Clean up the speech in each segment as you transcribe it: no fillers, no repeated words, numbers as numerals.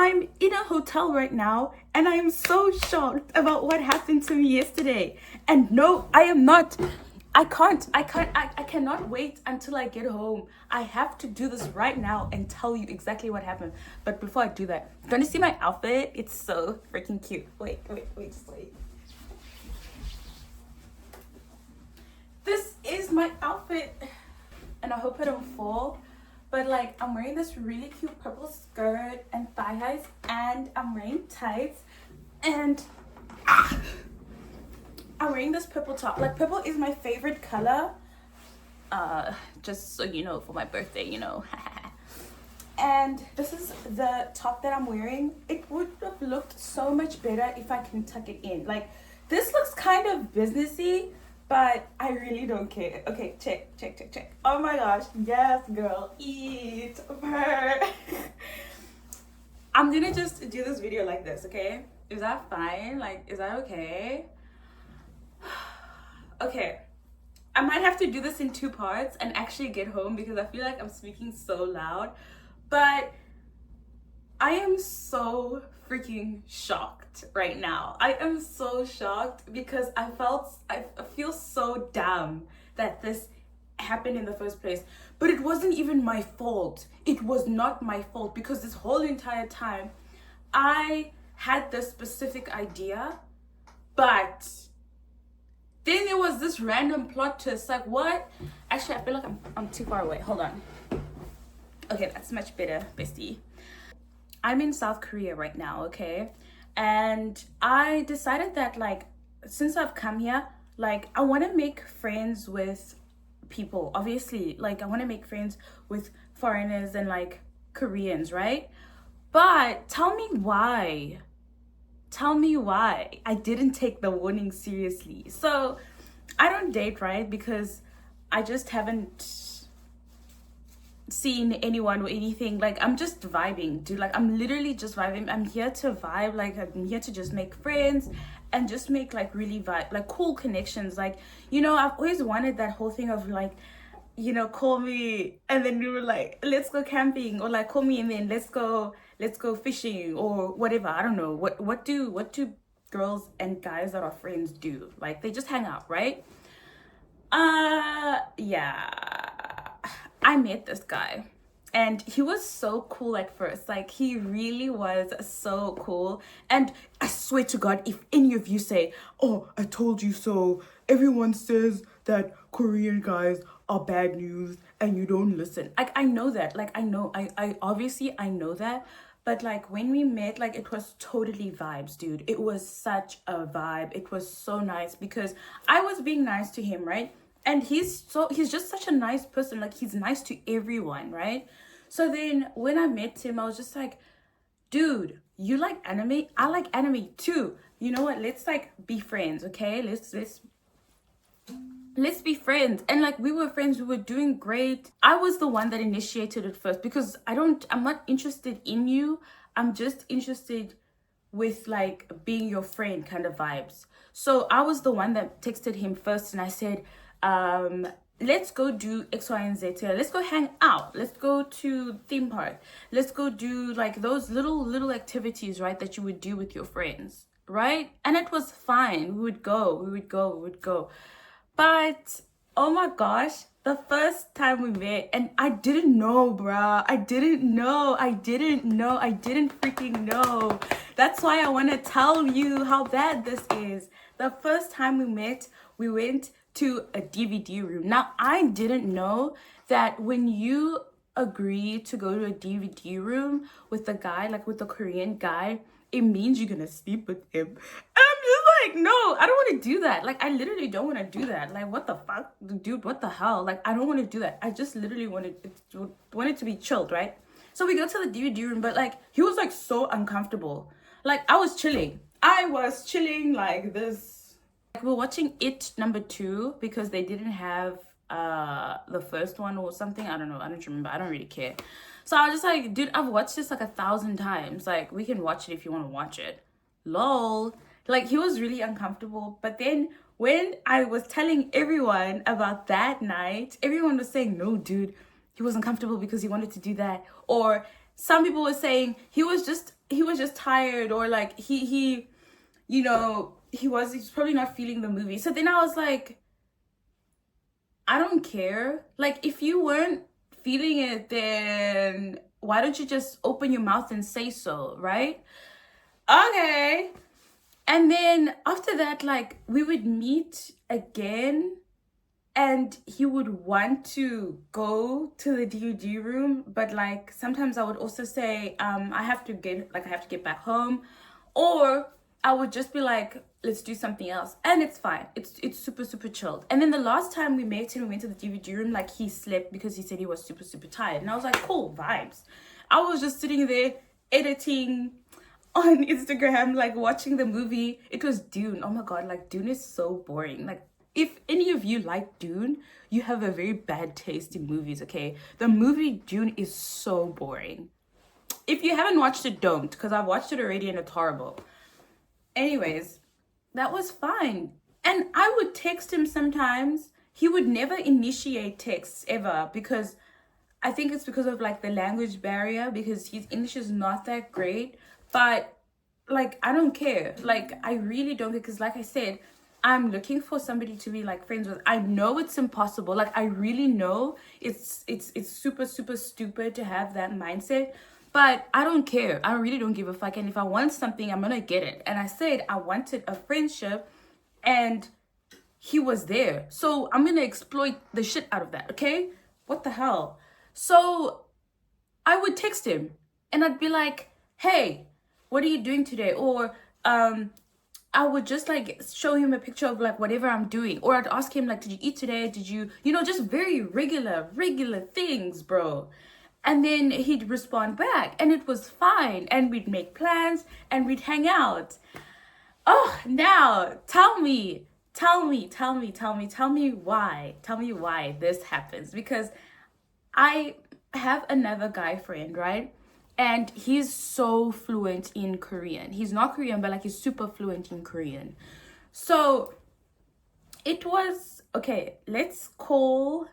I'm in a hotel right now and I am so shocked about what happened to me yesterday. And no, I am not. I cannot wait until I get home. I have to do this right now and tell you exactly what happened. But before I do that, do you want to see my outfit? It's so freaking cute. Wait, just wait. This is my outfit. And I hope I don't fall. But like, I'm wearing this really cute purple skirt and thigh highs, and I'm wearing tights, and I'm wearing this purple top. Like, purple is my favorite color. Just so you know, for my birthday, you know. And this is the top that I'm wearing. It would have looked so much better if I can tuck it in. Like, this looks kind of businessy, but I really don't care. Okay, check. Oh my gosh, yes, girl, eat her. I'm gonna just do this video like this, okay? Is that fine? Like, is that okay? Okay, I might have to do this in 2 parts and actually get home because I feel like I'm speaking so loud. But I am so freaking shocked right now. I am so shocked because I feel so dumb that this happened in the first place. But it wasn't even my fault. It was not my fault because this whole entire time I had this specific idea, but then there was this random plot twist. Like, what? Actually, I feel like I'm too far away. Hold on. Okay, that's much better, bestie. I'm in South Korea right now, okay? And I decided that, like, since I've come here, like, I want to make friends with people, obviously. Like, I want to make friends with foreigners and, like, Koreans, right? But tell me why. Tell me why I didn't take the warning seriously. So, I don't date, right? Because I just haven't seen anyone or anything. Like, I'm just vibing, dude. Like, I'm literally just vibing. I'm here to vibe. Like, I'm here to just make friends and just make, like, really vibe, like, cool connections. Like, you know, I've always wanted that whole thing of, like, you know, call me and then we were like, let's go camping, or like, call me and then let's go fishing, or whatever. I don't know. What do girls and guys that are friends do? Like, they just hang out, right? Yeah, I met this guy and he was so cool at first. Like, he really was so cool. And I swear to God, if any of you say, oh, I told you so, everyone says that Korean guys are bad news and you don't listen. Like, I know that. Like, I know, I obviously I know that. But like, when we met, like, it was totally vibes, dude. It was such a vibe. It was so nice because I was being nice to him, right? And he's just such a nice person. Like, he's nice to everyone, right? So then when I met him, I was just like, dude, you like anime? I like anime too. You know what? Let's, like, be friends, okay? Let's be friends. And like, we were friends, we were doing great. I was the one that initiated it first because I'm not interested in you. I'm just interested with, like, being your friend kind of vibes. So I was the one that texted him first and I said, let's go do X, Y, and Z together. Let's go hang out. Let's go to theme park. Let's go do, like, those little activities, right, that you would do with your friends, right? And it was fine. We would go. But oh my gosh, the first time we met, and I didn't know, bruh. I didn't freaking know. That's why I want to tell you how bad this is. The first time we met, we went to a DVD room. Now, I didn't know that when you agree to go to a DVD room with a guy, like with a Korean guy, it means you're gonna sleep with him. And I'm just like, no, I don't want to do that. Like, I literally don't want to do that. Like, what the fuck, dude? What the hell? Like, I don't want to do that. I just literally wanted it to be chilled, right? So we go to the DVD room, but like, he was like so uncomfortable. Like, I was chilling like this. Like, we're watching It #2 because they didn't have the first one or something. I don't know. I don't remember. I don't really care. So I was just like, dude, I've watched this like 1,000 times. Like, we can watch it if you want to watch it. Lol. Like, he was really uncomfortable. But then when I was telling everyone about that night, everyone was saying, no, dude, he was uncomfortable because he wanted to do that. Or some people were saying he was just he was just tired, or like he you know, he's probably not feeling the movie. So then I was like, I don't care. Like, if you weren't feeling it, then why don't you just open your mouth and say so, right? Okay. And then after that, like, we would meet again, and he would want to go to the DVD room, but like sometimes I would also say, I have to get back home, or I would just be like, let's do something else, and it's fine. It's super chilled. And then the last time we met and we went to the DVD room, like, he slept because he said he was super tired, and I was like, cool vibes. I was just sitting there editing on Instagram, like watching the movie. It was Dune. Oh my god, like Dune is so boring. Like, if any of you like Dune, you have a very bad taste in movies, okay? The movie Dune is so boring. If you haven't watched it, don't, because I've watched it already and it's horrible. Anyways, that was fine. And I would text him sometimes. He would never initiate texts ever, because I think it's because of like the language barrier, because his English is not that great. But like, I don't care. Like, I really don't care, because like I said, I'm looking for somebody to be like friends with. I know it's impossible. Like, I really know it's super stupid to have that mindset, but I don't care. I really don't give a fuck. And if I want something, I'm gonna get it. And I said I wanted a friendship, and he was there. So I'm gonna exploit the shit out of that, okay? What the hell? So I would text him, and I'd be like, hey, what are you doing today? Or I would just like show him a picture of like whatever I'm doing. Or I'd ask him like, did you eat today? Did you know, just very regular things, bro. And then he'd respond back, and it was fine. And we'd make plans and we'd hang out. Oh, now tell me why. Tell me why this happens. Because I have another guy friend, right? And he's so fluent in Korean. He's not Korean, but like he's super fluent in Korean. So it was, okay, let's call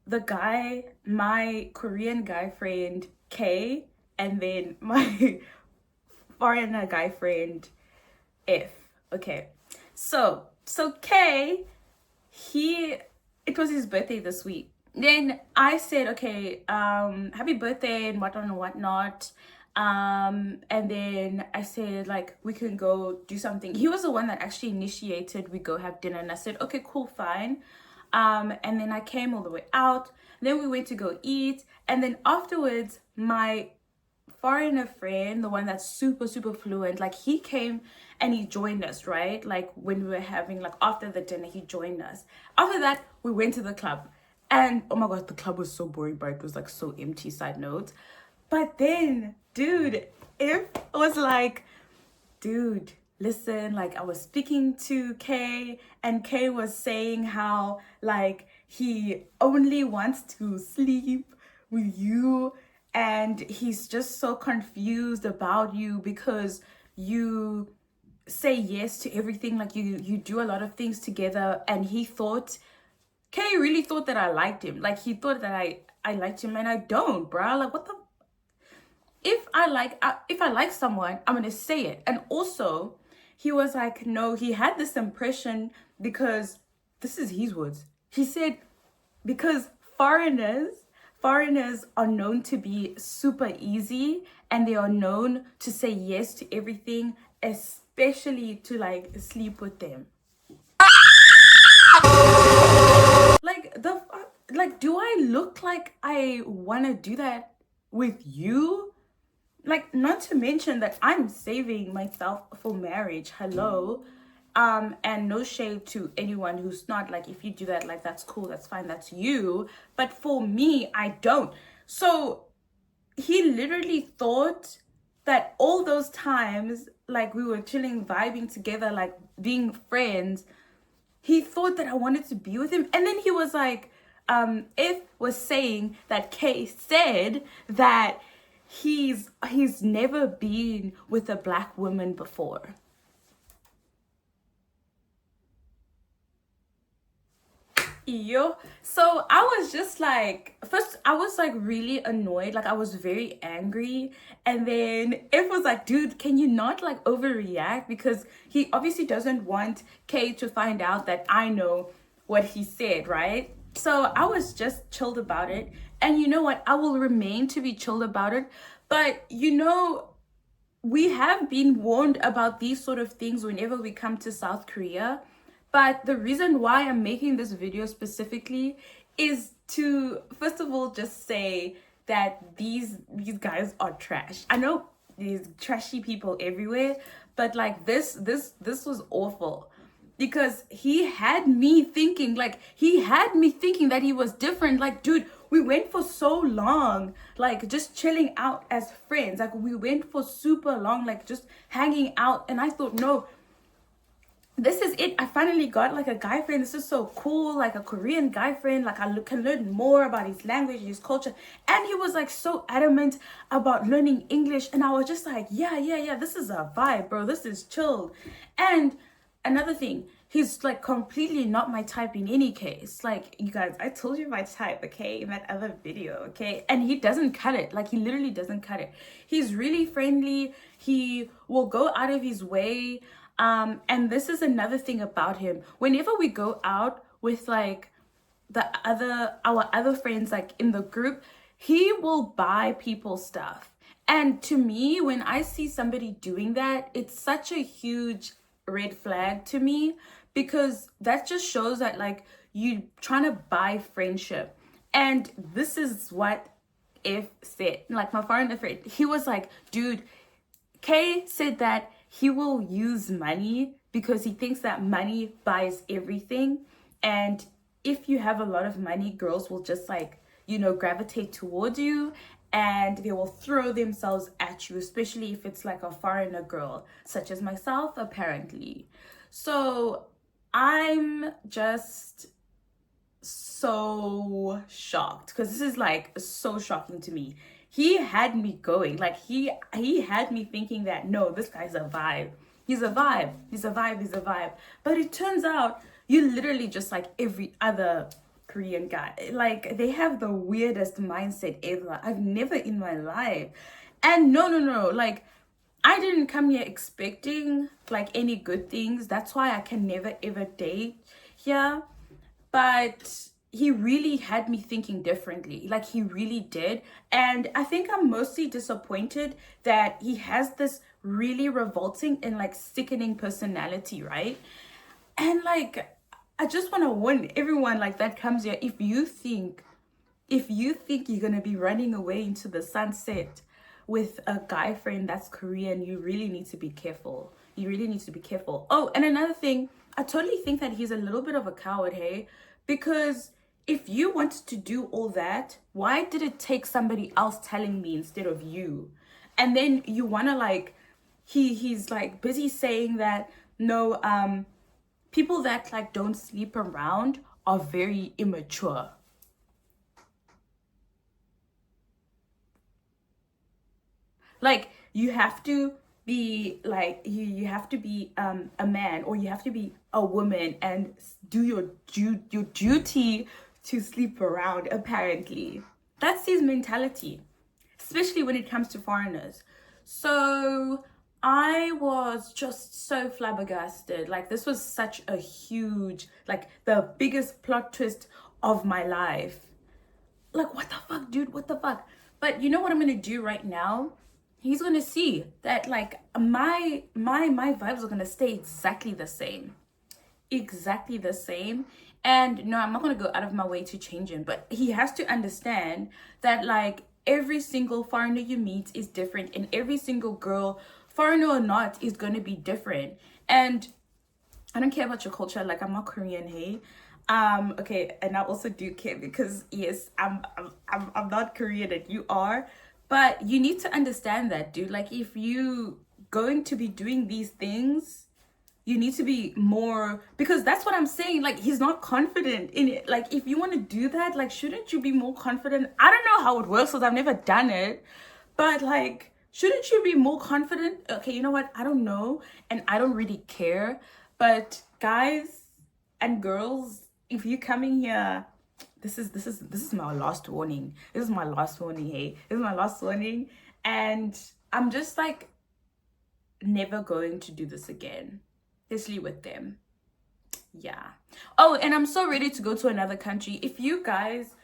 the guy, my Korean guy friend, K, and then my foreigner guy friend, F. Okay. So K, it was his birthday this week. Then I said, okay, happy birthday and whatnot. And then I said, like, we can go do something. He was the one that actually initiated, we go have dinner. And I said, okay, cool, fine. And then I came all the way out. Then we went to go eat. And then afterwards, my foreigner friend, the one that's super fluent, like, he came and he joined us, right? Like, when we were having, like, after the dinner, he joined us. After that, we went to the club. And oh my god, the club was so boring, but it was like so empty, side note. But then, dude, it was like, dude, listen, like, I was speaking to Kay, and Kay was saying how like he only wants to sleep with you, and he's just so confused about you because you say yes to everything. Like, you do a lot of things together, and Kay really thought that I liked him. Like, he thought that I liked him, and I don't, bruh. Like, what the? If I like someone, I'm gonna say it. And also, he was like, no, he had this impression because, this is his words. He said, because foreigners are known to be super easy, and they are known to say yes to everything, especially to like sleep with them. Like, do I look like I want to do that with you? Like, not to mention that I'm saving myself for marriage. Hello. And no shade to anyone who's not. Like, if you do that, like, that's cool, that's fine, that's you. But for me, I don't. So he literally thought that all those times, like, we were chilling, vibing together, like being friends, he thought that I wanted to be with him. And then he was like, F was saying that Kay said that he's never been with a black woman before. Yo, so I was just like, first, I was like really annoyed. Like, I was very angry. And then it was like, dude, can you not like overreact? Because he obviously doesn't want Kay to find out that I know what he said, right? So I was just chilled about it. And you know what? I will remain to be chilled about it. But you know, we have been warned about these sort of things whenever we come to South Korea. But the reason why I'm making this video specifically is to, first of all, just say that these guys are trash. I know these trashy people everywhere, but like this was awful because he had me thinking that he was different. Like, dude, we went for so long, like just chilling out as friends. Like, we went for super long, like just hanging out, and I thought, no, this is it. I finally got like a guy friend. This is so cool, like a Korean guy friend. Like, can learn more about his language, his culture. And he was like so adamant about learning English, and I was just like, yeah, this is a vibe, bro. This is chill. And another thing, he's like completely not my type in any case. Like, you guys, I told you my type, okay, in that other video, okay? And he doesn't cut it. Like, he literally doesn't cut it. He's really friendly. He will go out of his way. And this is another thing about him. Whenever we go out with like our other friends, like in the group, he will buy people stuff. And to me, when I see somebody doing that, it's such a huge red flag to me, because that just shows that like you trying to buy friendship. And this is what F said, like my foreigner friend. He was like, dude, Kay said that he will use money because he thinks that money buys everything. And if you have a lot of money, girls will just like, you know, gravitate towards you, and they will throw themselves at you, especially if it's like a foreigner girl, such as myself, apparently. So I'm just so shocked, because this is like so shocking to me. He had me going, like he had me thinking that, no, this guy's a vibe. He's a vibe. But it turns out you literally just like every other Korean guy. Like, they have the weirdest mindset ever. I've never in my life. And no, like, I didn't come here expecting like any good things. That's why I can never ever date here. But he really had me thinking differently. Like, he really did. And I think I'm mostly disappointed that he has this really revolting and like sickening personality, right? And like, I just want to warn everyone like that comes here, if you think you're gonna be running away into the sunset with a guy friend that's Korean, you really need to be careful. Oh, and another thing, I totally think that he's a little bit of a coward, hey? Because if you wanted to do all that, why did it take somebody else telling me instead of you? And then you want to like, he's like busy saying that, no, people that like don't sleep around are very immature. Like, you have to be like, you have to be a man, or you have to be a woman and do your duty to sleep around, apparently. That's his mentality, especially when it comes to foreigners. So I was just so flabbergasted. Like, this was such a huge, like the biggest plot twist of my life. Like, what the fuck, dude? What the fuck? But you know what I'm gonna do right now? He's gonna see that like my vibes are gonna stay exactly the same. And no, I'm not gonna go out of my way to change him, but he has to understand that like every single foreigner you meet is different, and every single girl, foreigner or not, is gonna be different. And I don't care about your culture. Like, I'm not Korean, hey. Okay, and I also do care, because yes, I'm not Korean and you are. But you need to understand that, dude. Like, if you going to be doing these things, you need to be more, because that's what I'm saying. Like, he's not confident in it. Like, if you want to do that, like, shouldn't you be more confident? I don't know how it works, because I've never done it. But like, shouldn't you be more confident? Okay, you know what? I don't know, and I don't really care. But guys and girls, if you're coming here, this is my last warning. This is my last warning, hey. This is my last warning. And I'm just like never going to do this again, especially with them. Yeah. Oh, and I'm so ready to go to another country. If you guys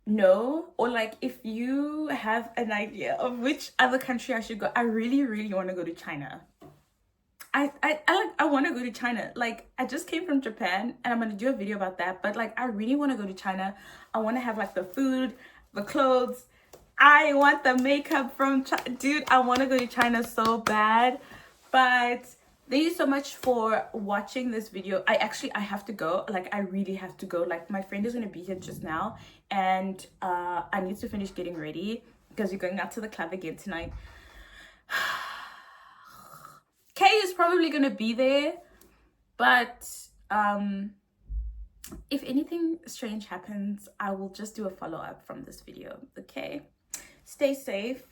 know, or like if you have an idea of which other country I should go, I really want to go to China. I want to go to China. Like, I just came from Japan and I'm gonna do a video about that, but like I really want to go to China. I want to have like the food, the clothes. I want the makeup from China. Dude, I want to go to China so bad. But thank you so much for watching this video. I have to go. Like, I really have to go. Like, my friend is gonna be here just now, and I need to finish getting ready because we're going out to the club again tonight. Kay is probably gonna be there, but if anything strange happens, I will just do a follow-up from this video. Okay, stay safe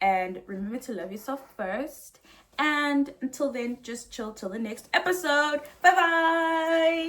and remember to love yourself first. And until then, just chill till the next episode. Bye bye.